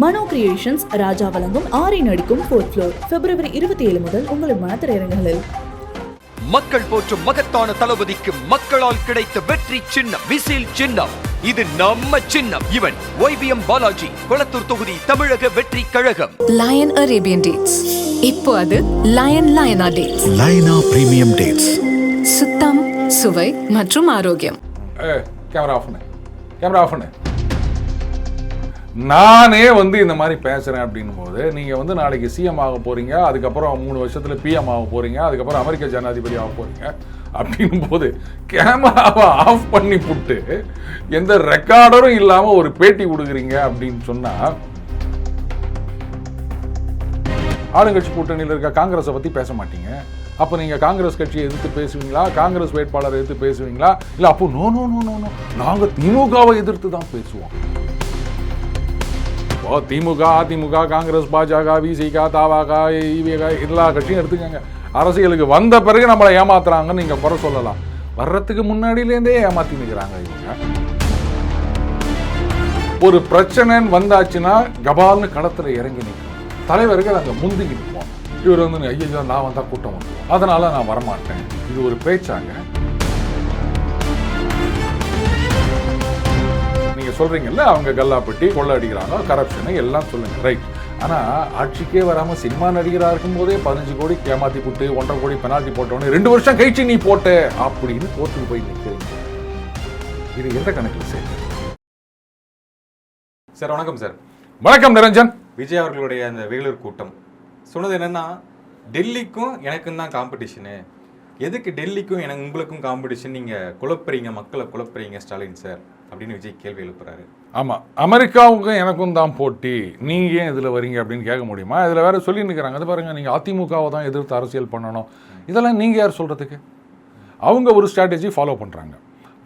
மனோ creations ராஜா வழங்கும் ஆரி நடிக்கும் 4th floor பிப்ரவரி 27 முதல் உங்கள் மனத்திரையரங்குகளில். மக்கள் போற்றும் மகத்தான தளபதிக்கு மக்களால் கிடைத்த வெற்றி சின்னம் விசில் சின்னம். இது நம்ம சின்னம். இவன் YBM பாலாஜி, கொளத்தூர் தொகுதி, தமிழக வெற்றி கழகம். Line Arabian dates. இப்போ அது லயனா டேட்ஸ். லயனா பிரீமியம் டேட்ஸ். சுத்தம், சுவை மற்றும் ஆரோக்கியம். கேமரா ஆஃப் பண்ணு. நானே இந்த மாதிரி பேசுகிறேன் அப்படின்னும் போது நீங்கள் நாளைக்கு சிஎம் ஆக போகிறீங்க, அதுக்கப்புறம் 3 வருஷத்தில் பிஎம் ஆக போகிறீங்க, அதுக்கப்புறம் அமெரிக்க ஜனாதிபதி ஆக போகிறீங்க அப்படின்னும் போது கேமராவை ஆஃப் பண்ணி போட்டு எந்த ரெக்கார்டரும் இல்லாமல் ஒரு பேட்டி கொடுக்குறீங்க அப்படின்னு சொன்னால், ஆளுங்கட்சி கூட்டணியில் இருக்க காங்கிரஸை பற்றி பேச மாட்டீங்க. அப்போ நீங்கள் காங்கிரஸ் கட்சியை எதிர்த்து பேசுவீங்களா, காங்கிரஸ் வேட்பாளரை எதிர்த்து பேசுவீங்களா? இல்லை அப்போ நோ நாங்கள் திமுகவை எதிர்த்து தான் பேசுவோம். திமுக, அதிமுக, காங்கிரஸ், பாஜக, விசிக, தவாக, இவிக எல்லா கட்சியும் எடுத்துக்கங்க. அரசியலுக்கு வந்த பிறகு நம்மளை ஏமாத்துறாங்கன்னு நீங்க குறை சொல்லலாம். வர்றதுக்கு முன்னாடியிலேருந்தே ஏமாத்தி நிற்கிறாங்க இவங்க. ஒரு பிரச்சனைன்னு வந்தாச்சுன்னா கபால்னு களத்துல இறங்கி நிற்கும். தலைவர்கள் அங்கே முந்திக்கி நிற்போம். இவர் ஐயோ நான் வந்தா கூட்டம் வந்துடும், அதனால நான் வரமாட்டேன். இது ஒரு பேச்சாங்க. சொல்றீங்கல்ல, அவங்க கல்லாப்பட்டி கொள்ள அடிக்கிறாங்க, கரப்ஷனு எல்லாம் சொல்லுங்க, ரைட். ஆனா ஆட்சிக்கே வராம சினிமா நடிகராக இருக்கும் போதே 15 கோடி ஏமாத்தி போட்டு 1.5 கோடி பெனால்டி போட்டவனே 2 வருஷம் கழிச்சு நீ போட்ட அப்படின்னு கோர்ட்டுக்கு போய் நிற்கிறீங்க. இது எந்த கணக்கில் சார்? சார் வணக்கம். சார் வணக்கம். நிரஞ்சன். விஜய் அவர்களுடைய அந்த வேலூர் கூட்டம் சொன்னது என்னன்னா, டெல்லிக்கும் எனக்கும் தான் காம்படிஷனு, எதுக்கு டெல்லிக்கும் எனக்கு உங்களுக்கும் காம்படிஷன், நீங்க குழப்பறீங்க, மக்களை குழப்பறீங்க ஸ்டாலின் சார் அப்படின்னு விஜய் கேள்வி எழுப்புறாரு. ஆமாம், அமெரிக்காவுக்கும் எனக்கும் தான் போட்டி, நீங்கள் ஏன் இதில் வரீங்க அப்படின்னு கேட்க முடியுமா? இதில் வேற சொல்லி நிற்கிறாங்க, அது பாருங்கள், நீங்கள் அதிமுகவை தான் எதிர்த்து அரசியல் பண்ணணும், இதெல்லாம் நீங்கள் யார் சொல்கிறதுக்கு? அவங்க ஒரு ஸ்ட்ராட்டஜி ஃபாலோ பண்ணுறாங்க.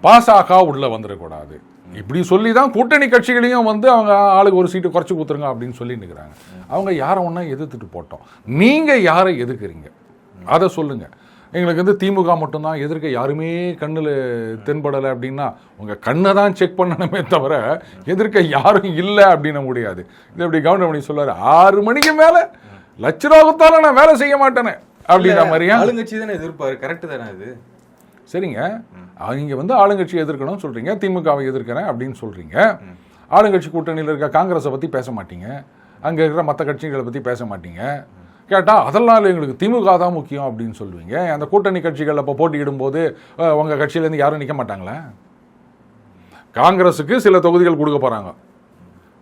பாசக உள்ளே வந்துடக்கூடாது இப்படி சொல்லி தான் கூட்டணி கட்சிகளையும் அவங்க ஆளுக்கு ஒரு சீட்டு குறைச்சி கொடுத்துருங்க அப்படின்னு சொல்லி நிற்கிறாங்க. அவங்க யாரை ஒன்றா எதிர்த்துட்டு போட்டோம். நீங்கள் யாரை எதிர்க்கிறீங்க அதை சொல்லுங்கள். எங்களுக்கு திமுக மட்டும்தான் எதிர்க்க யாருமே கண்ணில் தென்படலை அப்படின்னா உங்கள் கண்ணை தான் செக் பண்ணணுமே தவிர எதிர்க்க யாரும் இல்லை அப்படின்ன முடியாது. இது எப்படி கவர்னர் பண்ணி சொல்லுவார், 6 மணிக்கு மேலே லட்ச ரூபாத்தால நான் வேலை செய்ய மாட்டேனே அப்படின்ற மாதிரியா? ஆளுங்கட்சி தானே எதிர்ப்பாரு, கரெக்டு தானே அது? சரிங்க, நீங்கள் ஆளுங்கட்சி எதிர்க்கணும்னு சொல்கிறீங்க, திமுகவை எதிர்க்கிறேன் அப்படின்னு சொல்கிறீங்க. ஆளுங்கட்சி கூட்டணியில் இருக்க காங்கிரஸை பற்றி பேச மாட்டீங்க, அங்கே இருக்கிற மற்ற கட்சிகளை பற்றி பேச மாட்டீங்க. கேட்டால் அதெல்லாம் எங்களுக்கு திமுக தான் முக்கியம் அப்படின்னு சொல்லுவீங்க. அந்த கூட்டணி கட்சிகள் அப்போ போட்டியிடும் போது உங்கள் கட்சியிலேருந்து யாரும் நிற்க மாட்டாங்களா? காங்கிரஸுக்கு சில தொகுதிகள் கொடுக்க போகிறாங்க,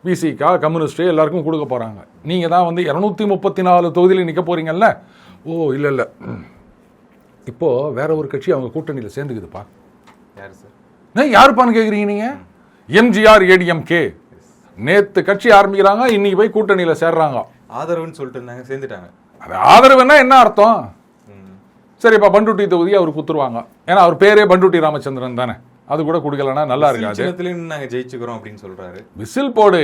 விசிகா, கம்யூனிஸ்ட்டு எல்லாருக்கும் கொடுக்க போகிறாங்க. நீங்கள் தான் 234 தொகுதியில் நிற்க போகிறீங்கல்ல. ஓ இல்லை இப்போது வேற ஒரு கட்சி அவங்க கூட்டணியில் சேர்ந்துக்குதுப்பா. யார் சார்? யாருப்பான்னு கேட்குறீங்க நீங்கள்? எம்ஜிஆர் ADMK நேற்று கட்சி ஆரம்பிக்கிறாங்க, இன்னைக்கு போய் கூட்டணியில் சேர்றாங்க. ஆதரவுன்னு சொல்லிட்டு இருந்தாங்க, சேர்ந்துட்டாங்க. அது ஆதரவுன்னா என்ன அர்த்தம்? சரிப்பா, பண்டுட்டி தொகுதி அவர் குத்துருவாங்க, ஏன்னா அவர் பேரே பண்டுட்டி ராமச்சந்திரன் தானே, அது கூட கொடுக்கலன்னா நல்லா இருக்காது. நாங்கள் ஜெயிச்சுக்கிறோம் அப்படின்னு சொல்றாரு. விசில் போடு,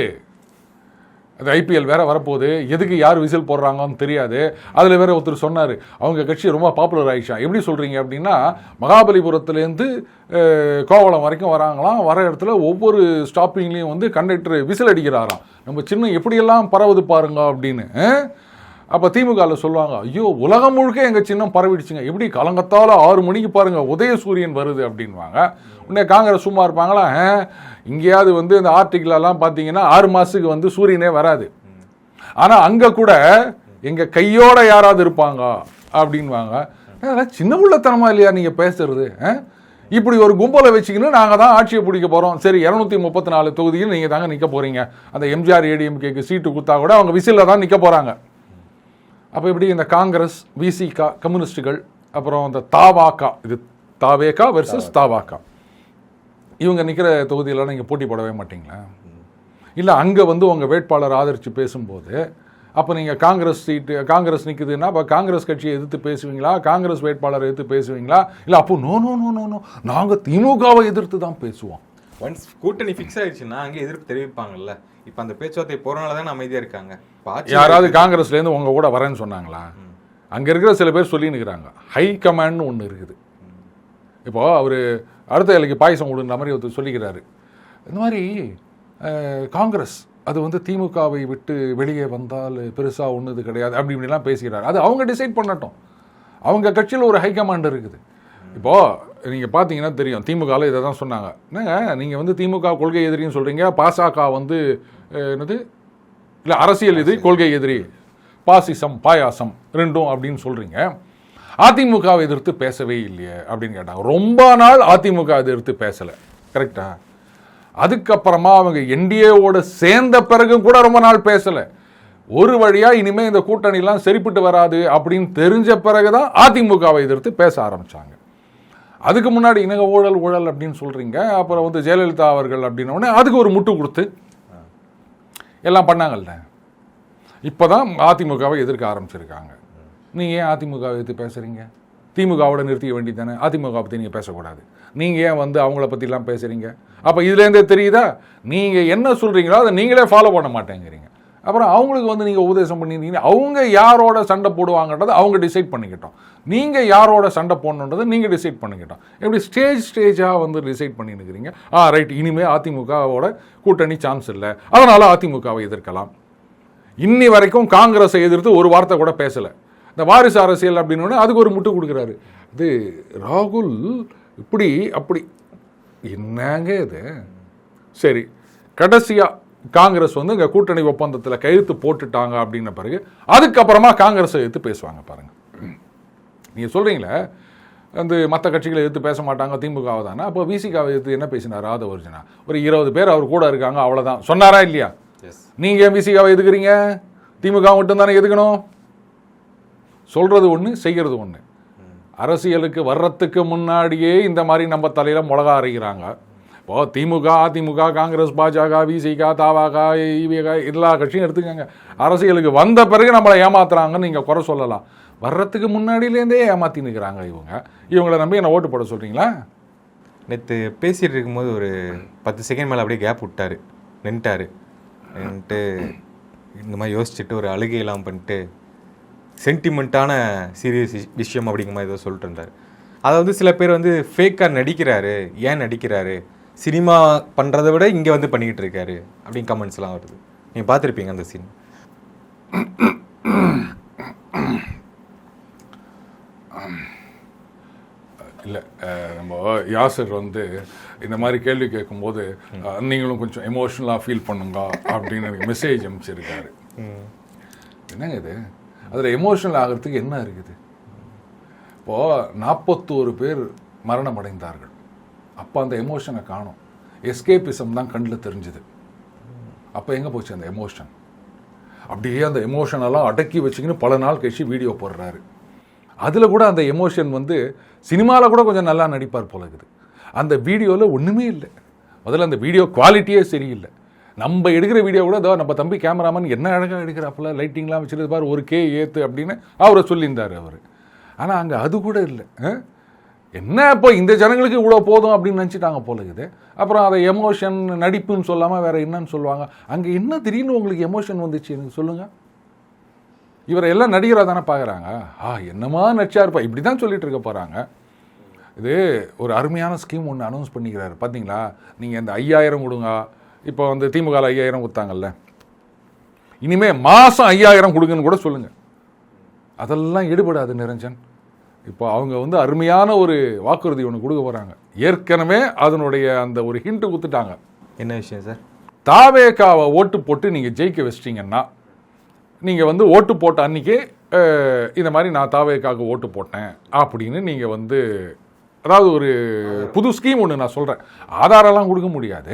அது IPL வேற வரப்போகுது, எதுக்கு யார் விசில் போடுறாங்கன்னு தெரியாது. அதில் வேற ஒருத்தர் சொன்னார், அவங்க கட்சி ரொம்ப பாப்புலர் ஆயிடுச்சா. எப்படி சொல்கிறீங்க அப்படின்னா, மகாபலிபுரத்துலேருந்து கோவளம் வரைக்கும் வராங்களாம், வர இடத்துல ஒவ்வொரு ஸ்டாப்பிங்லேயும் கண்டக்டர் விசில் அடிக்கிறாராம், நம்ம சின்னம் எப்படியெல்லாம் பரவுது பாருங்க அப்படின்னு. அப்போ திமுகவில் சொல்லுவாங்க, ஐயோ உலகம் முழுக்க எங்கள் சின்னம் பரவிடுச்சுங்க, எப்படி கலங்கத்தால் 6 மணிக்கு பாருங்கள் உதயசூரியன் வருது அப்படின்வாங்க. உடனே காங்கிரஸ் சும்மா இருப்பாங்களா? இங்கேயாவது இந்த ஆர்டிகிளெல்லாம் பார்த்தீங்கன்னா 6 மாதத்துக்கு சூரியனே வராது, ஆனால் அங்கே கூட எங்கள் கையோட யாராவது இருப்பாங்க அப்படின்வாங்க. சின்ன உள்ளத்தனமா இல்லையா நீங்கள் பேசுறது? இப்படி ஒரு கும்பலை வச்சுக்கின்னு நாங்கள் தான் ஆட்சியை பிடிக்க போகிறோம். சரி, 234 தொகுதியில் நீங்கள் தாங்க நிற்க போகிறீங்க. அந்த எம்ஜிஆர் ADMKக்கு சீட்டு கொடுத்தா கூட அவங்க விசிலில் தான் நிற்க போகிறாங்க. அப்போ இப்படி இந்த காங்கிரஸ், விசிகா, கம்யூனிஸ்டுகள், அப்புறம் இந்த தாவாக்கா, இது தாவேக்கா வெர்சஸ் தாவாக்கா, இவங்க நிற்கிற தொகுதியெல்லாம் நீங்கள் போட்டி போடவே மாட்டீங்களா? இல்லை அங்கே உங்கள் வேட்பாளர் ஆதரித்து பேசும்போது அப்போ நீங்கள் காங்கிரஸ் நிற்குதுன்னா அப்போ காங்கிரஸ் கட்சியை எதிர்த்து பேசுவீங்களா, காங்கிரஸ் வேட்பாளரை எதிர்த்து பேசுவீங்களா? இல்லை அப்போ நோ நாங்கள் திமுகவை எதிர்த்து தான் பேசுவோம். ஒன்ஸ் கூட்டணி ஃபிக்ஸ் ஆயிடுச்சுன்னா அங்கே எதிர்ப்பு தெரிவிப்பாங்கல்ல. இப்போ அந்த பேச்சுவார்த்தை போறனால தான் அமைதியாக இருக்காங்க. யாராவது காங்கிரஸ்லேருந்து உங்கள் கூட வரேன்னு சொன்னாங்களா? அங்கே இருக்கிற சில பேர் சொல்லினுக்கிறாங்க, ஹை கமாண்ட்னு ஒன்று இருக்குது. இப்போது அவர் அடுத்த இலைக்கு பாயசம் கொடுன்ற மாதிரி ஒருத்தர் சொல்லிக்கிறாரு. இந்த மாதிரி காங்கிரஸ் அது வந்து திமுகவை விட்டு வெளியே வந்தால் பெருசாக ஒன்றுது கிடையாது அப்படி இப்படிலாம் பேசுகிறார். அது அவங்க டிசைட் பண்ணட்டும். அவங்க கட்சியில் ஒரு ஹைகமாண்ட் இருக்குது. இப்போது நீங்கள் பார்த்தீங்கன்னா தெரியும், திமுகவில் இதை தான் சொன்னாங்க. என்னங்க நீங்கள் வந்து திமுக கொள்கை எதிரின்னு சொல்கிறீங்க, பாசக வந்து என்னது இல்லை அரசியல் எதிரி கொள்கை எதிரி, பாசிசம் பாயாசம் ரெண்டும் அப்படின்னு சொல்கிறீங்க. அதிமுகவை எதிர்த்து பேசவே இல்லையே அப்படின்னு கேட்டாங்க. ரொம்ப நாள் அதிமுக எதிர்த்து பேசலை, கரெக்டா? அதுக்கப்புறமா அவங்க என்டிஏவோட சேர்ந்த பிறகும் கூட ரொம்ப நாள் பேசலை. ஒரு வழியாக இனிமேல் இந்த கூட்டணிலாம் சரிப்பட்டு வராது அப்படின்னு தெரிஞ்ச பிறகுதான் அதிமுகவை எதிர்த்து பேச ஆரம்பித்தாங்க. அதுக்கு முன்னாடி இனங்க ஊழல் ஊழல் அப்படின்னு சொல்கிறீங்க. அப்புறம் வந்து ஜெயலலிதா அவர்கள் அப்படின்னோடனே அதுக்கு ஒரு முட்டு கொடுத்து எல்லாம் பண்ணாங்கல்ல. இப்போ தான் அதிமுகவை எதிர்க்க ஆரம்பிச்சிருக்காங்க. நீங்கள் ஏன் அதிமுகவை எதிர்த்து பேசுகிறீங்க? திமுகவோட நிறுத்திக்க வேண்டியது தானே. அதிமுக பற்றி நீங்கள் பேசக்கூடாது. நீங்கள் ஏன் வந்து அவங்கள பற்றிலாம் பேசுகிறீங்க? அப்போ இதுலேருந்தே தெரியுதா, நீங்கள் என்ன சொல்கிறீங்களோ அதை நீங்களே ஃபாலோ பண்ண மாட்டேங்கிறீங்க. அப்புறம் அவங்களுக்கு வந்து நீங்கள் உபதேசம் பண்ணியிருந்தீங்க. அவங்க யாரோட சண்டை போடுவாங்கன்றதை அவங்க டிசைட் பண்ணிக்கிட்டோம். நீங்கள் யாரோட சண்டை போடணுன்றதை நீங்கள் டிசைட் பண்ணிக்கிட்டோம். எப்படி ஸ்டேஜாக வந்து டிசைட் பண்ணிருக்கிறீங்க. ரைட், இனிமேல் அதிமுகவோட கூட்டணி சான்ஸ் இல்லை, அதனால் அதிமுகவை எதிர்க்கலாம். இன்னி வரைக்கும் காங்கிரஸை எதிர்த்து ஒரு வார்த்தை கூட பேசலை. இந்த வாரிசு அரசியல் அப்படின்னு அதுக்கு ஒரு முட்டு கொடுக்குறாரு. இது ராகுல் இப்படி அப்படி என்னங்க இது? சரி, கடைசியாக காங்கிரஸ் வந்து இங்கே கூட்டணி ஒப்பந்தத்தில் கையெழுத்து போட்டுட்டாங்க அப்படின்ன பிறகு அதுக்கப்புறமா காங்கிரஸை எதிர்த்து பேசுவாங்க பாருங்க. நீங்கள் சொல்கிறீங்களே வந்து மற்ற கட்சிகளை எதிர்த்து பேச மாட்டாங்க திமுகவை தானே. அப்போ விசிகாவை எதிர்த்து என்ன பேசினார் ஆதவர்ஜனா? ஒரு 20 பேர் அவர் கூட இருக்காங்க, அவ்வளோதான் சொன்னாரா இல்லையா? நீங்கள் விசிகாவை எதுக்குறீங்க? திமுக மட்டும் தானே எதுக்கணும்? சொல்கிறது ஒன்று, செய்கிறது ஒன்று. அரசியலுக்கு வர்றதுக்கு முன்னாடியே இந்த மாதிரி நம்ம தலையில் மிளகா அரைக்கிறாங்க. இப்போ திமுக, அதிமுக, காங்கிரஸ், பாஜக, விசிக, தாவாக, இவிக எல்லா கட்சியும் எடுத்துக்கோங்க. அரசியலுக்கு வந்த பிறகு நம்மளை ஏமாத்துறாங்கன்னு நீங்கள் குறை சொல்லலாம். வர்றதுக்கு முன்னாடியிலேருந்தே ஏமாற்றி நிற்கிறாங்க இவங்களை நம்பி என்ன ஓட்டு போட சொல்கிறீங்களா? நேற்று பேசிகிட்டு இருக்கும்போது ஒரு 10 செகண்ட் மேலே அப்படியே கேப் விட்டார், நின்ட்டார். இந்த மாதிரி யோசிச்சுட்டு ஒரு அழுகையெல்லாம் பண்ணிட்டு சென்டிமெண்ட்டான சீரியஸ் விஷயம் அப்படிங்கிற மாதிரி ஏதோ சொல்லிட்டு இருந்தார். அதை வந்து சில பேர் வந்து ஃபேக்காக நடிக்கிறாரு, ஏன் நடிக்கிறாரு, சினிமா பண்ணுறதை விட இங்கே வந்து பண்ணிக்கிட்டு இருக்காரு அப்படின்னு கமெண்ட்ஸ்லாம் வருது. நீங்கள் பார்த்துருப்பீங்க அந்த சீன். இல்லை, நம்ம யாசர் வந்து இந்த மாதிரி கேள்வி கேட்கும்போது நீங்களும் கொஞ்சம் எமோஷ்னலாக ஃபீல் பண்ணுங்க அப்படின்னு எனக்கு மெசேஜ் அனுப்பிச்சிருக்காரு. என்னங்க இது? அதில் எமோஷனல் ஆகிறதுக்கு என்ன இருக்குது? இப்போது 41 பேர் மரணம் அடைந்தார்கள். அப்போ அந்த எமோஷனை காணும். எஸ்கேபிசம் தான் கண்ணில் தெரிஞ்சுது. அப்போ எங்கே போச்சு அந்த எமோஷன்? அப்படியே அந்த எமோஷனெல்லாம் அடக்கி வச்சுக்கின்னு பல நாள் கழிச்சு வீடியோ போடுறாரு. அதில் கூட அந்த எமோஷன் வந்து சினிமாவில் கூட கொஞ்சம் நல்லா நடிப்பார் போல இருக்குது. அந்த வீடியோவில் ஒன்றுமே இல்லை. முதல்ல அந்த வீடியோ குவாலிட்டியே சரியில்லை. நம்ம எடுக்கிற வீடியோ கூட ஏதோ நம்ம தம்பி கேமராமேன் என்ன அழகாக எடுக்கிறாப்புல, லைட்டிங்லாம் வச்சுட்டு பாரு, ஒரு கே ஏற்று அப்படின்னு அவரை சொல்லியிருந்தார் அவர். ஆனால் அங்கே அது கூட இல்லை. என்ன இப்போ இந்த ஜனங்களுக்கு இவ்வளோ போதும் அப்படின்னு நினச்சிட்டாங்க போல இருக்குது. அப்புறம் அதை எமோஷன் நடிப்புன்னு சொல்லாமல் வேறு என்னன்னு சொல்லுவாங்க. அங்கே என்ன திடீர்னு உங்களுக்கு எமோஷன் வந்துச்சு எனக்கு சொல்லுங்கள். இவரை எல்லாம் நடிகராக தானே பார்க்குறாங்க. என்னமா நடிச்சா இருப்பா இப்படி தான் சொல்லிட்டு இருக்க போகிறாங்க. இது ஒரு அருமையான ஸ்கீம் ஒன்று அனௌன்ஸ் பண்ணிக்கிறாரு பார்த்தீங்களா? நீங்கள் இந்த 5000 கொடுங்க. இப்போ வந்து திமுக 5000 கொடுத்தாங்கல்ல, இனிமேல் மாதம் 5000 கொடுங்கன்னு கூட சொல்லுங்கள். அதெல்லாம் ஈடுபடாது நிரஞ்சன். இப்போ அவங்க வந்து அருமையான ஒரு வாக்குறுதி ஒன்று கொடுக்க போகிறாங்க. ஏற்கனவே அதனுடைய அந்த ஒரு ஹிண்ட்டு கொடுத்துட்டாங்க. என்ன விஷயம் சார்? தாவேகாவை ஓட்டு போட்டு நீங்கள் ஜெயிக்க வச்சிட்டிங்கன்னா, நீங்கள் வந்து ஓட்டு போட்ட அன்றைக்கே இந்த மாதிரி நான் தாவேகாவுக்கு ஓட்டு போட்டேன் அப்படின்னு நீங்கள் வந்து, அதாவது ஒரு புது ஸ்கீம் ஒன்று நான் சொல்கிறேன். ஆதாரம்லாம் கொடுக்க முடியாது.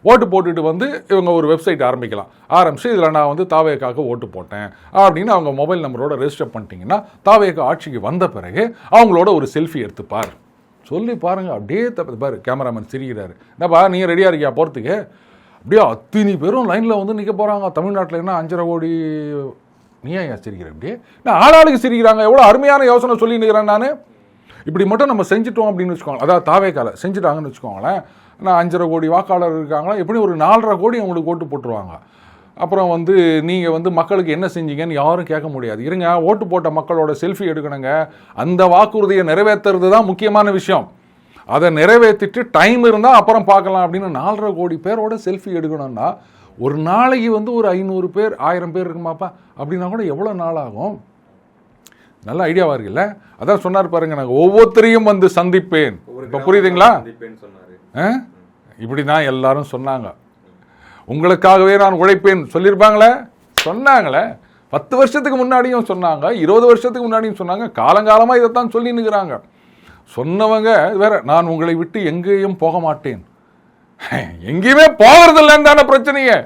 ஓட்டு போட்டுட்டு வந்து இவங்க ஒரு வெப்சைட் ஆரம்பித்து இதில் நான் வந்து தாவேகாவுக்கு ஓட்டு போட்டேன் அப்படின்னு அவங்க மொபைல் நம்பரோட ரெஜிஸ்டர் பண்ணிட்டீங்கன்னா, தாவேகா ஆட்சிக்கு வந்த பிறகு அவங்களோட ஒரு செல்ஃபி எடுத்துப்பார் சொல்லி பாருங்கள். அப்படியே பாரு, கேமராமேன் சிரிக்கிறாரு. என்னப்பா நீங்கள் ரெடியாக இருக்கியா போகிறதுக்கு? அப்படியே அத்தனை பேரும் லைனில் வந்து நிற்க போகிறாங்க. தமிழ்நாட்டில் என்ன 5.5 கோடி. நீ ஏன் சிரிக்கிறேன்? அப்படியே நான் ஆளாளுக்கு சிரிக்கிறாங்க. எவ்வளோ அருமையான யோசனை சொல்லி நிற்கிறேன் நான். இப்படி மட்டும் நம்ம செஞ்சுட்டோம் அப்படின்னு வச்சுக்கோங்களேன். அதாவது தாவேகால செஞ்சுட்டாங்கன்னு வச்சுக்கோங்களேன். நான் 5.5 கோடி வாக்காளர் இருக்காங்களா, எப்படி ஒரு 4.5 கோடி அவங்களுக்கு ஓட்டு போட்டுருவாங்க. அப்புறம் வந்து நீங்கள் வந்து மக்களுக்கு என்ன செஞ்சீங்கன்னு யாரும் கேட்க முடியாது. இருங்க, ஓட்டு போட்ட மக்களோட செல்ஃபி எடுக்கணுங்க. அந்த வாக்குறுதியை நிறைவேற்றுறது தான் முக்கியமான விஷயம். அதை நிறைவேற்றிட்டு டைம் இருந்தால் அப்புறம் பார்க்கலாம் அப்படின்னு 4.5 கோடி பேரோட செல்ஃபி எடுக்கணும்னா ஒரு நாளைக்கு வந்து ஒரு 500 பேர் 1000 பேர் இருக்குமாப்பா அப்படின்னா கூட எவ்வளோ நாள் ஆகும்? நல்ல ஐடியாவாக இருக்குல்ல? அதான் சொன்னார் பாருங்க, நாங்கள் ஒவ்வொருத்தரையும் வந்து சந்திப்பேன். இப்போ புரியுதுங்களா? இப்படி தான் எல்லாரும் சொன்னாங்க. உங்களுக்காகவே நான் உழைப்பேன் சொல்லியிருப்பாங்களே, சொன்னாங்களே. 10 வருஷத்துக்கு முன்னாடியும் சொன்னாங்க, 20 வருஷத்துக்கு முன்னாடியும் சொன்னாங்க, காலங்காலமாக இதைத்தான் சொல்லி நிற்கிறாங்க. சொன்னவங்க வேற, நான் உங்களை விட்டு எங்கேயும் போக மாட்டேன். எங்கேயுமே போகிறதில்லைன்னு தானே பிரச்சனையே.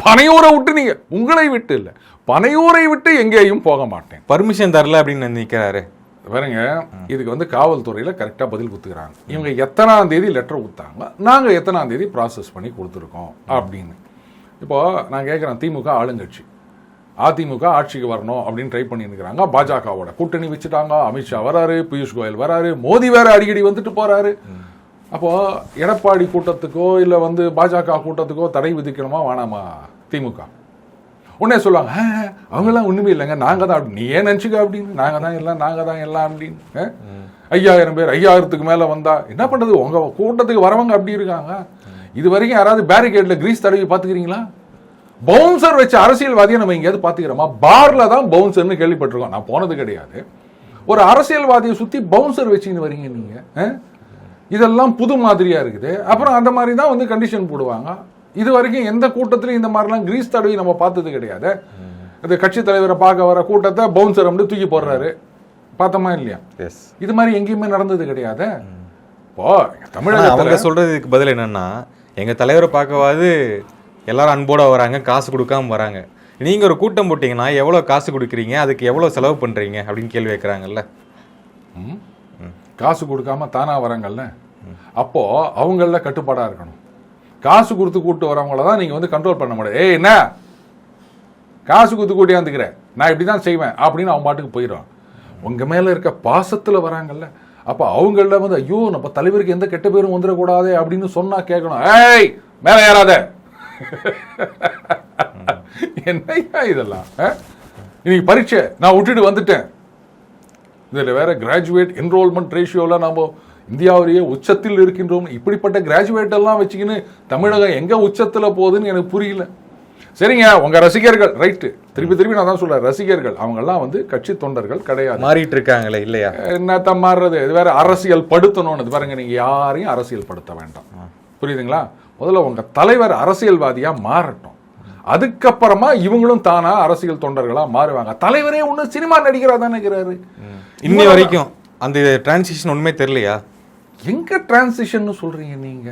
பனையூரை விட்டு நீங்க, உங்களை விட்டு இல்லை, பனையூரை விட்டு எங்கேயும் போக மாட்டேன். பர்மிஷன் தரல அப்படின்னு நிற்கிறாரு பாருங்க. இதுக்கு வந்து காவல்துறையில் கரெக்டாக பதில் கொடுத்துக்கிறாங்க. இவங்க எத்தனாம் தேதி லெட்டர் கொடுத்தாங்க, நாங்கள் எத்தனாம் தேதி ப்ராசஸ் பண்ணி கொடுத்துருக்கோம் அப்படின்னு. இப்போ நான் கேட்குறேன், திமுக ஆளுங்கட்சி, அதிமுக ஆட்சிக்கு வரணும் அப்படின்னு ட்ரை பண்ணியிருக்கிறாங்க. பாஜகவோட கூட்டணி வச்சுட்டாங்க. அமித்ஷா வராரு, பியூஷ் கோயல் வராரு, மோடி வேற அடிக்கடி வந்துட்டு போறாரு. அப்போ எடப்பாடி கூட்டத்துக்கோ இல்லை வந்து பாஜக கூட்டத்துக்கோ தடை விதிக்கணுமா வேணாமா திமுக? உடனே சொல்லுவாங்க, அவங்கெல்லாம் ஒண்ணுமே இல்லைங்க, நாங்க தான் அப்படி. நீ ஏன் நினைச்சுக்க அப்படின்னு, நாங்க தான் எல்லாம் அப்படின்னு. 5000 பேர் 5000க்கு மேல வந்தா என்ன பண்றது? உங்க கூட்டத்துக்கு வரவங்க அப்படி இருக்காங்க. இது வரைக்கும் யாராவது பேரிகேட்ல கிரீஸ் தடவி பாத்துக்கிறீங்களா? பவுன்சர் வச்ச அரசியல்வாதியை நம்ம எங்கேயாவது பாத்துக்கிறோமா? பார்ல தான் பவுன்சர்னு கேள்விப்பட்டிருக்கோம், நான் போனது கிடையாது. ஒரு அரசியல்வாதியை சுத்தி பவுன்சர் வச்சுன்னு வரீங்க நீங்க. இதெல்லாம் புது மாதிரியா இருக்குது. அப்புறம் அந்த மாதிரி தான் வந்து கண்டிஷன் போடுவாங்க. இது வரைக்கும் எந்த கூட்டத்திலும் இந்த மாதிரிலாம் கிரீஸ் தடவி நம்ம பார்த்தது கிடையாது. இந்த கட்சி தலைவரை பார்க்க வர கூட்டத்தை பவுன்சர் வந்து தூக்கி போடுறாரு, பார்த்தோமா இல்லையா? இது மாதிரி எங்கேயுமே நடந்தது கிடையாது. இப்போ தமிழக சொல்றதுக்கு பதில் என்னன்னா, எங்க தலைவரை பார்க்கவாது எல்லாரும் அன்போட வராங்க, காசு கொடுக்காம வராங்க. நீங்க ஒரு கூட்டம் போட்டீங்கன்னா எவ்வளவு காசு கொடுக்குறீங்க, அதுக்கு எவ்வளவு செலவு பண்றீங்க அப்படின்னு கேள்வி வைக்கிறாங்கல்ல. காசு கொடுக்காம தானா வராங்கல்ல, அப்போ அவங்கள கட்டுப்பாடா இருக்கணும். காசு கொடுத்து கூட்டு வரவங்கள தான் நீங்க வந்து கண்ட்ரோல் பண்ண முடியாது. ஏய் என்ன காசு கொடுத்து கூட்டியாந்துக்கிறேன், நான் இப்படிதான் செய்வேன் அப்படின்னு அவன் பாட்டுக்கு போயிடும். உங்க மேல இருக்க பாசத்துல வராங்கல்ல, அப்ப அவங்கள வந்து ஐயோ நம்ம தலைவருக்கு எந்த கெட்ட பேரும் வந்துடக்கூடாது அப்படின்னு சொன்னா கேட்கணும். ஏய் மேல ஏறாத. என்னையா இதெல்லாம்? இன்னைக்கு பரீட்சை நான் விட்டுட்டு வந்துட்டேன். இதில் வேற கிராஜுவேட் என்ரோல்மெண்ட் ரேஷியோவில் நம்ம இந்தியாவிலேயே உச்சத்தில் இருக்கின்றோம். இப்படிப்பட்ட கிராஜுவேட் எல்லாம் வச்சுக்கின்னு தமிழகம் எங்க உச்சத்தில் போகுதுன்னு எனக்கு புரியல. சரிங்க, உங்க ரசிகர்கள் ரைட்டு, திருப்பி நான் தான் சொல்றேன், ரசிகர்கள் அவங்கெல்லாம் வந்து கட்சி தொண்டர்கள் கிடையாது, மாறிட்டு இருக்காங்களே இல்லையா? என்னத்தான் மாறுறது? இது வேற அரசியல் படுத்தணும்னு பாருங்க. நீங்க யாரையும் அரசியல் படுத்த வேண்டாம், புரியுதுங்களா? முதல்ல உங்க தலைவர் அரசியல்வாதியா மாறட்டும், அதுக்கப்புறமா இவங்களும் தானா அரசியல் தொண்டர்களா மாறுவாங்க. தலைவரே ஒண்ணு சினிமா நடிகரா தானே இருக்கிறாரு. இன்னி வரைக்கும் அந்த டிரான்சிஷன் ஒண்ணுமே தெரியலையா? எங்க டிரான்சிஷன் சொல்றீங்க நீங்க?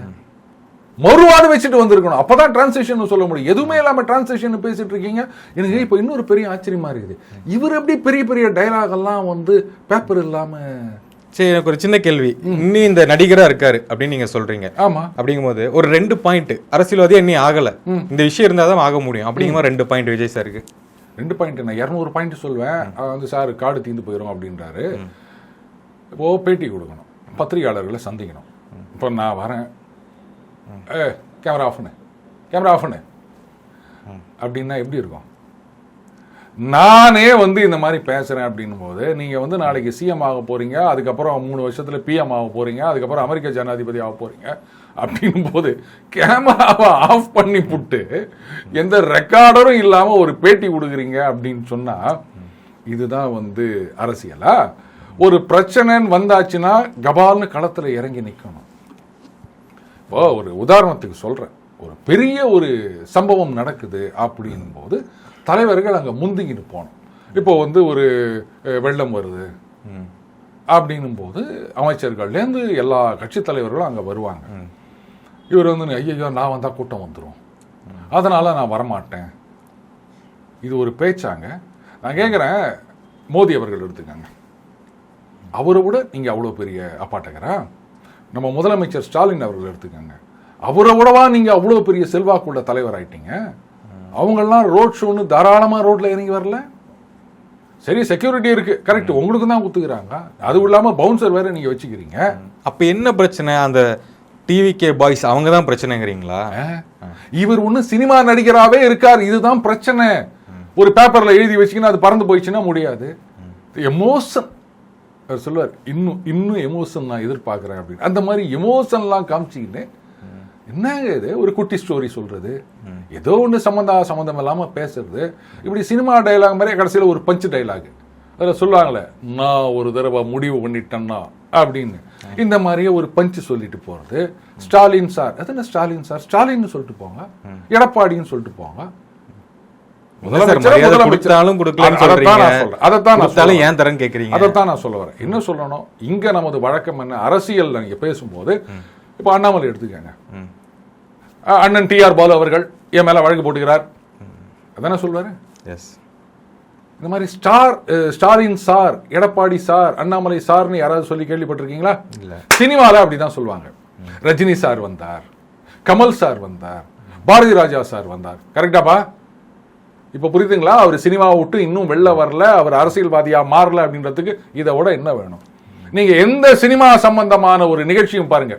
மறுவாடு வச்சுட்டு வந்திருக்கணும், அப்பதான் டிரான்சிஷன் சொல்ல முடியும். எதுவுமே இல்லாம டிரான்சிஷன் பேசிட்டு இருக்கீங்க. எனக்கு இப்ப இன்னொரு பெரிய ஆச்சரியமா இருக்குது, இவர் எப்படி பெரிய பெரிய டயலாக் எல்லாம் வந்து பேப்பர் இல்லாம. சரி, எனக்கு ஒரு சின்ன கேள்வி. இன்னும் இந்த நடிகரா இருக்காரு அப்படின்னு நீங்க சொல்றீங்க. ஆமா, அப்படிங்கும்போது ஒரு 2 பாயிண்ட் அரசியல்வாதியா இன்னும் ஆகல, இந்த விஷயம் இருந்தாதான் ஆக முடியும். அப்படிங்கும்போது 2 பாயிண்ட் விஜய் சாருக்கு. 2 பாயிண்ட் நான் 200 பாயிண்ட் சொல்வேன். வந்து சார் காடு தீந்து போயிடும் அப்படின்றாரு. இப்போ பேட்டி கொடுக்கணும், பத்திரிகையாளர்களை சந்திக்கணும். இப்போ நான் வரேன், கேமரா ஆஃப் பண்ணு அப்படின்னா எப்படி இருக்கும்? நானே வந்து இந்த மாதிரி பேசுறேன் அப்படின்னும் போது நீங்க வந்து நாளைக்கு சிஎம் ஆக போறீங்க, அதுக்கப்புறம் 3 வருஷத்துல பிஎம் ஆக போறீங்க, அதுக்கப்புறம் அமெரிக்க ஜனாதிபதி ஆக போறீங்க அப்படின்னும் போது கேமராவை ஆஃப் பண்ணி புட்டு எந்த ரெக்கார்டரும் இல்லாம ஒரு பேட்டி கொடுக்குறீங்க அப்படின்னு சொன்னா இதுதான் வந்து அரசியலா? ஒரு பிரச்சனைன்னு வந்தாச்சுன்னா கபால்னு களத்துல இறங்கி நிற்கணும். இப்போ ஒரு உதாரணத்துக்கு சொல்றேன், ஒரு பெரிய ஒரு சம்பவம் நடக்குது அப்படின்னும் போது தலைவர்கள் அங்க முந்திக்கிட்டு போனோம். இப்போ வந்து ஒரு வெள்ளம் வருது அப்படின்னும் போது அமைச்சர்கள்லேருந்து எல்லா கட்சி தலைவர்களும் அங்க வருவாங்க. இவர் வந்து ஐயோ நான் வந்தா கூட்டம் வந்துடும், அதனால நான் வரமாட்டேன், இது ஒரு பேச்சாங்க. நான் கேட்குறேன், மோடி அவர்கள் எடுத்துக்காங்க, அவரை விட நீங்க அவ்வளவு பெரிய அப்பாட்டகரா? நம்ம முதலமைச்சர் ஸ்டாலின் அவர்கள் எடுத்துக்காங்க, அவரை விடவா நீங்க அவ்வளவு பெரிய செல்வாக்குள்ள தலைவர் ஆயிட்டீங்க? அவங்கெல்லாம் ரோட் ஷோன்னு தாராளமா ரோட்ல இறங்கி வரல. சரி, செக்யூரிட்டி இருக்கு, கரெக்ட், உங்களுக்கு தான் குத்துக்கிறாங்க, அதுவும் இல்லாம பவுன்சர் வேற நீங்க வச்சுக்கிறீங்க. அப்ப என்ன பிரச்சனை? அந்த டிவிகே பாய்ஸ் அவங்க தான் பிரச்சனைங்கிறீங்களா? இவர் ஒண்ணு சினிமா நடிகராவே இருக்கார், இதுதான் பிரச்சனை. ஒரு பேப்பர்ல எழுதி வச்சுக்கின்னு அது பறந்து போயிடுச்சுன்னா முடியாது. எமோஷன் சொல்லுவார், இன்னும் எமோஷன் நான் எதிர்பார்க்கிறேன் அப்படின்னு. அந்த மாதிரி எமோஷன்லாம் காமிச்சிக்கின்னு என்னங்க இது ஒரு குட்டி ஸ்டோரி சொல்றது, ஏதோ ஒன்று சம்மந்தம் இல்லாம பேசுறது, இப்படி சினிமா டைலாக் மாதிரி கடைசியில் ஒரு பஞ்சு டைலாக் அதில் சொல்லுவாங்களே, நான் ஒரு தடவை முடிவு பண்ணிட்டேன்னா அப்படின்னு, இந்த மாதிரியே ஒரு பஞ்சு சொல்லிட்டு போறது. ஸ்டாலின் சார், எத்தனை ஸ்டாலின் சார், ஸ்டாலின்னு சொல்லிட்டு போங்க, எடப்பாடின்னு சொல்லிட்டு போங்க. அதைத்தான் நான் சொல்ல வரேன். என்ன சொல்லணும், இங்க நமது வழக்கம் என்ன, அரசியல் நீங்க பேசும்போது இப்ப அண்ணாமலை எடுத்துக்கங்க, அண்ணன் டிஆர் பாலு அவர்கள் என் மேல வழக்கு போட்டுக்கிறார், அதானே சொல்வாரு. இந்த மாதிரி ஸ்டாலின் சார், எடப்பாடி சார், அண்ணாமலை சார்னு யாராவது சொல்லி கேள்விப்பட்டிருக்கீங்களா? சினிமால அப்படிதான் சொல்லுவாங்க. ரஜினி சார் வந்தார், கமல் சார் வந்தார், பாரதி ராஜா சார் வந்தார். கரெக்டாப்பா? இப்ப புரியுதுங்களா? அவர் சினிமாவை விட்டு இன்னும் வெளில வரல, அவர் அரசியல்வாதியா மாறல அப்படின்றதுக்கு இதை விட என்ன வேணும்? நீங்க எந்த சினிமா சம்பந்தமான ஒரு நிகழ்ச்சியும் பாருங்க,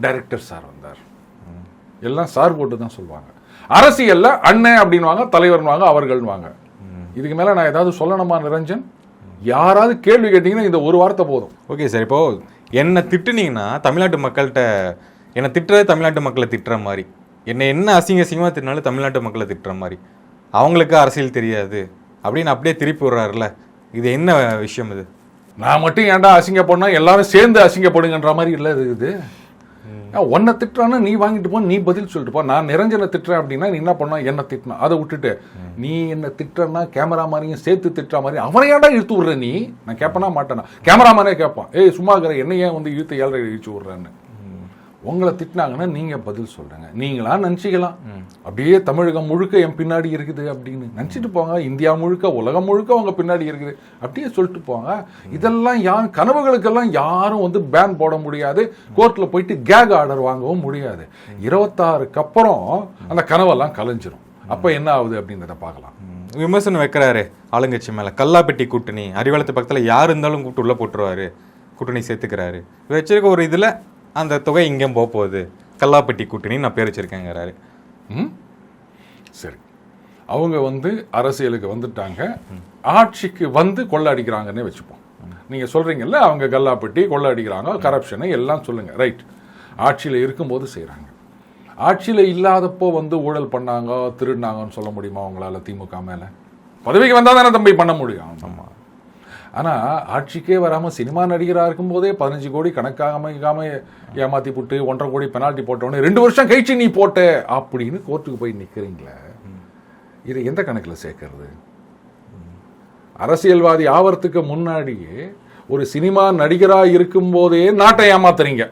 டைரக்டர் சார் வந்தார், எல்லாம் சார் போட்டு தான் சொல்லுவாங்க. அரசியல்ல அண்ணன் அப்படின்வாங்க, தலைவர்வாங்க, அவர்கள்வாங்க. இதுக்கு மேல நான் ஏதாவது சொல்லணுமா நிரஞ்சன்? யாராவது கேள்வி கேட்டீங்கன்னா இந்த ஒரு வார்த்தை போதும். ஓகே சார், இப்போ என்ன திட்டுனீங்கன்னா தமிழ்நாட்டு மக்கள்கிட்ட, என்ன திட்டுறது தமிழ்நாட்டு மக்களை திட்டுற மாதிரி, என்ன அசிங்கமாக திட்டினாலும் தமிழ்நாட்டு மக்களை திட்டுற மாதிரி, அவங்களுக்கு அரசியல் தெரியாது அப்படின்னு அப்படியே திருப்பி விடுறாருல, இது என்ன விஷயம்? இது நான் மட்டும் ஏன்டா அசிங்கப்படனா, எல்லாரும் சேர்ந்து அசிங்கப்படுங்கன்ற மாதிரி இல்லை இது. உன்னை திட்டுறான்னா நீ வாங்கிட்டு போ, நீ பதில் சொல்லிட்டு போ. நான் நிரஞ்சனை திட்டுறேன் அப்படின்னா நீ என்ன பண்ணா, என்ன திட்டினா அதை விட்டுட்டு நீ என்ன திட்டுறன்னா கேமரா மாதிரியும் சேர்த்து திட்டுற மாதிரி அவனை ஏன்டா இழுத்து விடுற நீ? நான் கேட்பனா மாட்டேனா? கேமராமேனே கேட்பான், ஏய் சும்மா இருக்கிற என்ன ஏன் வந்து இழுத்து 7.5 இழுத்து விடுறேன்னு. உங்களை திட்டினாங்கன்னா நீங்க பதில் சொல்றீங்க, நீங்களா நினச்சிக்கலாம் அப்படியே தமிழகம் முழுக்க என் பின்னாடி இருக்குது அப்படின்னு நினச்சிட்டு போங்க. இந்தியா முழுக்க, உலகம் முழுக்க அவங்க பின்னாடி இருக்குது அப்படியே சொல்லிட்டு போங்க. இதெல்லாம் கனவுகளுக்கெல்லாம் யாரும் வந்து பேன் போட முடியாது, கோர்ட்ல போயிட்டு கேக் ஆர்டர் வாங்கவும் முடியாது. 26க்கு அப்புறம் அந்த கனவெல்லாம் கலைஞ்சிரும். அப்ப என்ன ஆகுது அப்படின்றத பார்க்கலாம். விமர்சனம் வைக்கிறாரு ஆளுங்கட்சி மேல, கல்லாப்பெட்டி கூட்டணி, அறிவாலயத்து பக்கத்துல யார் இருந்தாலும் கூப்பிட்டு உள்ள போட்டுருவாரு, கூட்டணி சேர்த்துக்கிறாரு. வச்சிருக்க ஒரு இதுல அந்த தொகை இங்கே போக போகுது, கல்லாப்பட்டி கூட்டணி நான் பேர் வச்சிருக்கேங்கிறாரு. சரி, அவங்க வந்து அரசியலுக்கு வந்துட்டாங்க, ஆட்சிக்கு வந்து கொள்ள அடிக்கிறாங்கன்னே வச்சுப்போம். நீங்க சொல்றீங்கல்ல, அவங்க கல்லாப்பட்டி கொள்ள அடிக்கிறாங்க, கரப்ஷனை எல்லாம் சொல்லுங்க, ரைட். ஆட்சியில் இருக்கும்போது செய்யறாங்க, ஆட்சியில் இல்லாதப்போ வந்து ஊழல் பண்ணாங்க, திருடினாங்கன்னு சொல்ல முடியுமா அவங்களால? திமுக மேல பதவிக்கு வந்தா தானே தம்பி பண்ண முடியும். ஆமா. ஆனால் ஆட்சிக்கே வராமல் சினிமா நடிகராக இருக்கும்போதே 15 கோடி கணக்காக ஏமாற்றி போட்டு 1.5 கோடி பெனால்ட்டி போட்டவொடனே 2 வருஷம் கழிச்சு நீ போட்ட அப்படின்னு கோர்ட்டுக்கு போய் நிற்கிறீங்களே, இது எந்த கணக்கில் சேர்க்கறது? அரசியல்வாதி ஆவறதுக்கு முன்னாடியே ஒரு சினிமா நடிகராக இருக்கும்போதே நாட்டை ஏமாத்துறீங்க.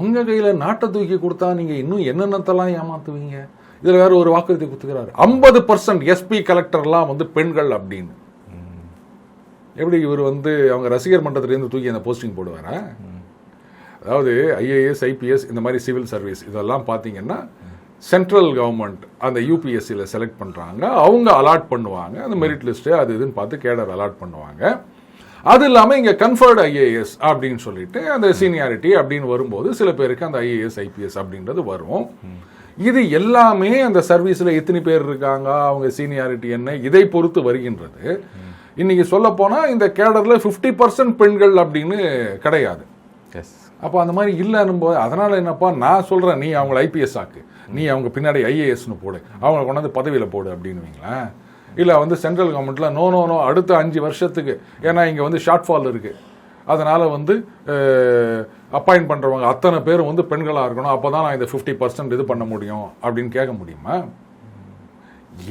உங்கள் கையில் நாட்டை தூக்கி கொடுத்தா நீங்கள் இன்னும் என்னென்னத்தெல்லாம் ஏமாத்துவீங்க? இதில் வேற ஒரு வாக்குறுதி கொடுத்துக்கிறாரு, 50% எஸ்பி கலெக்டர்லாம் வந்து பெண்கள் அப்படின்னு. எப்படி இவர் வந்து அவங்க ரசிகர் மன்றத்திலேருந்து தூக்கி அந்த போஸ்டிங் போடுவாரா? அதாவது ஐஏஎஸ், ஐபிஎஸ், இந்த மாதிரி சிவில் சர்வீஸ் இதெல்லாம் பார்த்தீங்கன்னா சென்ட்ரல் கவர்மெண்ட் அந்த யூபிஎஸ்சியில் செலக்ட் பண்ணுறாங்க, அவங்க அலாட் பண்ணுவாங்க, அந்த மெரிட் லிஸ்ட்டு அது இதுன்னு பார்த்து கேடர் அலாட் பண்ணுவாங்க. அது இல்லாமல் இங்கே கன்ஃபர்டு ஐஏஎஸ் அப்படின்னு சொல்லிட்டு அந்த சீனியாரிட்டி அப்படின்னு வரும்போது சில பேருக்கு அந்த ஐஏஎஸ், ஐபிஎஸ் அப்படின்றது வரும். இது எல்லாமே அந்த சர்வீஸில் எத்தனை பேர் இருக்காங்க, அவங்க சீனியாரிட்டி என்ன, இதை பொறுத்து வருகின்றது. இன்னைக்கு சொல்ல போனால் இந்த கேடரில் 50% பெண்கள் அப்படின்னு கிடையாது. அப்போ அந்த மாதிரி இல்லைன்னும் போது அதனால் என்னப்பா நான் சொல்கிறேன், நீ அவங்கள ஐபிஎஸ் ஆக்கு, நீ அவங்க பின்னாடி ஐஏஎஸ்னு போடு, அவங்களை கொண்டாந்து பதவியில் போடு அப்படின்னுவீங்களா? இல்லை வந்து சென்ட்ரல் கவர்மெண்ட்டில் நோ அடுத்த 5 வருஷத்துக்கு, ஏன்னா இங்கே வந்து ஷார்ட் ஃபால் இருக்குது, அதனால் வந்து அப்பாயிண்ட் பண்ணுறவங்க அத்தனை பேரும் வந்து பெண்களாக இருக்கணும், அப்போ தான் நான் இந்த 50% இது பண்ண முடியும் அப்படின்னு கேட்க முடியுமா?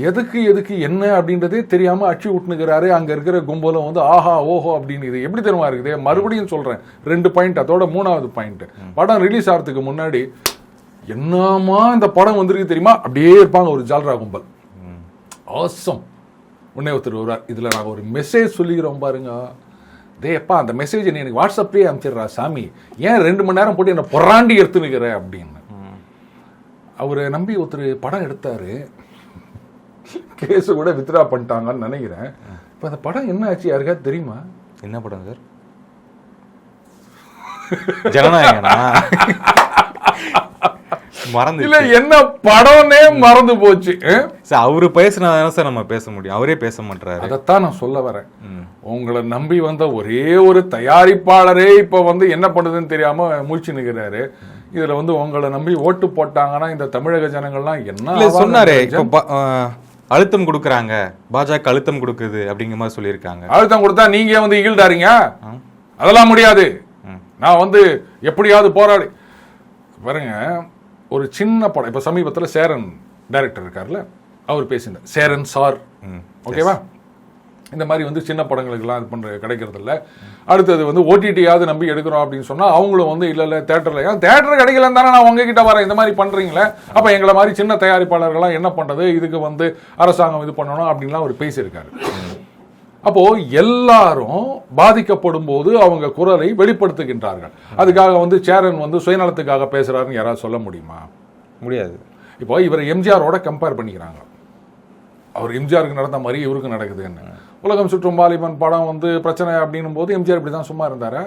எதுக்கு என்ன அப்படின்றதே தெரியாம அச்சு விட்டுனுக்கிறாரு. அங்க இருக்கிற கும்பலும் வந்து ஆஹா ஓஹோ அப்படின்னு. இது எப்படி தெரியுமா இருக்குது? மறுபடியும் சொல்றேன், 2 பாயிண்ட். அதோட 3வது பாயிண்ட், படம் ரிலீஸ் ஆகிறதுக்கு முன்னாடி என்னமா இந்த படம் வந்திருக்கு தெரியுமா அப்படியே இருப்பாங்க ஒரு ஜால்ரா கும்பல். ஆசம். உடனே ஒருத்தர் வருவார், இதுல நாங்கள் ஒரு மெசேஜ் சொல்லிக்கிறோம் பாருங்க, டேப்பா அந்த மெசேஜ் நீ எனக்கு வாட்ஸ்அப்லேயே அனுப்பிச்சிடுறா சாமி, ஏன் 2 மணி நேரம் போட்டு என்ன பொறாண்டி எடுத்துனுக்கிற அப்படின்னு. அவரை நம்பி ஒருத்தர் படம் எடுத்தாரு, கேஸு கூட வித்ரா பண்ணிட்டாங்கன்னு நினைக்கிறேன். இப்போ அந்த படம் என்ன ஆச்சு யாருக்காவது தெரியுமா? என்ன படம் சார்? ஜனநாயகனா? மறந்து இல்ல, என்ன படம்னே மறந்து போச்சு. சார் அவரு பேசினாதான் சார் நம்ம பேச முடியும், அவரே பேச மாட்டாரு. அதைத்தான் நான் சொல்ல வரேன். உங்களை நம்பி வந்த ஒரே ஒரு தயாரிப்பாளரே இப்ப வந்து என்ன பண்ணுதுன்னு தெரியாம முழிச்சு நிற்கிறாரு. இதுல வந்து உங்களை நம்பி ஓட்டு போட்டாங்கன்னா இந்த தமிழக ஜனங்கள்லாம் என்ன இல்ல ஆவாங்க சொன்னாரு நிரஞ்சன்? இப்போ அழுத்தம் கொடுக்குறாங்க, பாஜக அழுத்தம் கொடுக்குது அப்படிங்கிற மாதிரி சொல்லியிருக்காங்க. அழுத்தம் கொடுத்தா நீங்க வந்து ஈல்டாரீங்க, அதெல்லாம் முடியாது. நான் வந்து எப்படியாவது போராடி பாருங்க. ஒரு சின்ன படம் இப்ப சமீபத்துல சேரன் டைரக்டர் இருக்காருல்ல, அவர் பேசினார், சேரன் சார், ஓகேவா? இந்த மாதிரி வந்து சின்ன படங்களுக்கெல்லாம் இது பண்ணுற கிடைக்கிறது இல்லை. அடுத்தது வந்து ஓடிடியாவது நம்பி எடுக்கிறோம் அப்படின்னு சொன்னால் அவங்களும் வந்து இல்லை தேட்டரில் ஏன் தேட்டர் கிடைக்கலன்னு தானே நான் உங்ககிட்ட வரேன், இந்த மாதிரி பண்ணுறீங்களே, அப்போ எங்களை மாதிரி சின்ன தயாரிப்பாளர்கள்லாம் என்ன பண்ணுறது, இதுக்கு வந்து அரசாங்கம் இது பண்ணணும் அப்படின்லாம் அவர் பேசியிருக்காரு. அப்போது எல்லாரும் பாதிக்கப்படும் போது அவங்க குரலை வெளிப்படுத்துகின்றார்கள். அதுக்காக வந்து சேரன் வந்து சுயநலத்துக்காக பேசுகிறாருன்னு யாராவது சொல்ல முடியுமா? முடியாது. இப்போ இவர் எம்ஜிஆரோட கம்பேர் பண்ணிக்கிறாங்க. அவர் எம்ஜிஆருக்கு நடந்த மாதிரி இவருக்கு நடக்குதுன்னு. உலகம் சுற்றும் வாலிபன் படம் வந்து பிரச்சனை அப்படின்னும் போது எம்ஜிஆர் இப்படி தான் சும்மா இருந்தாரா?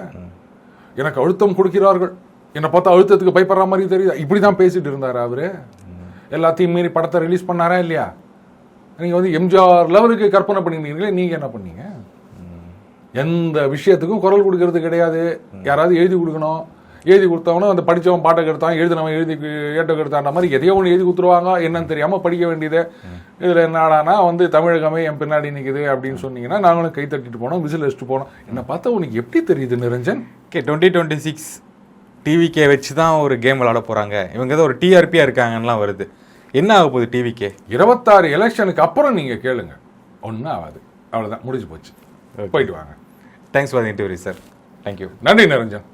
எனக்கு அழுத்தம் கொடுக்கிறார்கள், என்னை பார்த்தா அழுத்தத்துக்கு பயப்படுற மாதிரி தெரியுது, இப்படி தான் பேசிட்டு இருந்தார் அவரு. எல்லாத்தையும் மீறி படத்தை ரிலீஸ் பண்ணாரா இல்லையா? நீங்கள் வந்து எம்ஜிஆர் லெவலுக்கு கற்பனை பண்ணிருக்கீங்களே, நீங்கள் என்ன பண்ணீங்க? எந்த விஷயத்துக்கும் குரல் கொடுக்கறது கிடையாது. யாராவது எழுதி கொடுக்கணும், எழுதி கொடுத்தவனும் அந்த படித்தவன் பாட்டை கெடுத்தான், எழுதினவன் எழுதி ஏட்ட கெடுத்தான்ற மாதிரி எதையோ ஒன்று எழுதி கொடுத்துருவாங்க, என்னன்னு தெரியாமல் படிக்க வேண்டியது. இதில் என்னடானா வந்து தமிழகமே என் பின்னாடி நிற்குது அப்படின்னு சொன்னீங்கன்னா நாங்களும் கை தட்டிட்டு போனோம், விசில் வச்சுட்டு போனோம். என்னை பார்த்தா உனக்கு எப்படி தெரியுது நிரஞ்சன்? 2026 டிவிகே வச்சு தான் ஒரு கேம் விளாட போகிறாங்க, இவங்க ஏதோ ஒரு டிஆர்பியாக இருக்காங்கலாம் வருது. என்ன ஆக போகுது டிவிகே? 26 எலெக்ஷனுக்கு அப்புறம் நீங்கள் கேளுங்க, ஒன்றும் ஆகாது. அவ்வளோதான், முடிஞ்சு போச்சு. போயிட்டு வாங்க. Thanks for the interview sir. Thank you. நன்றி நிரஞ்சன்.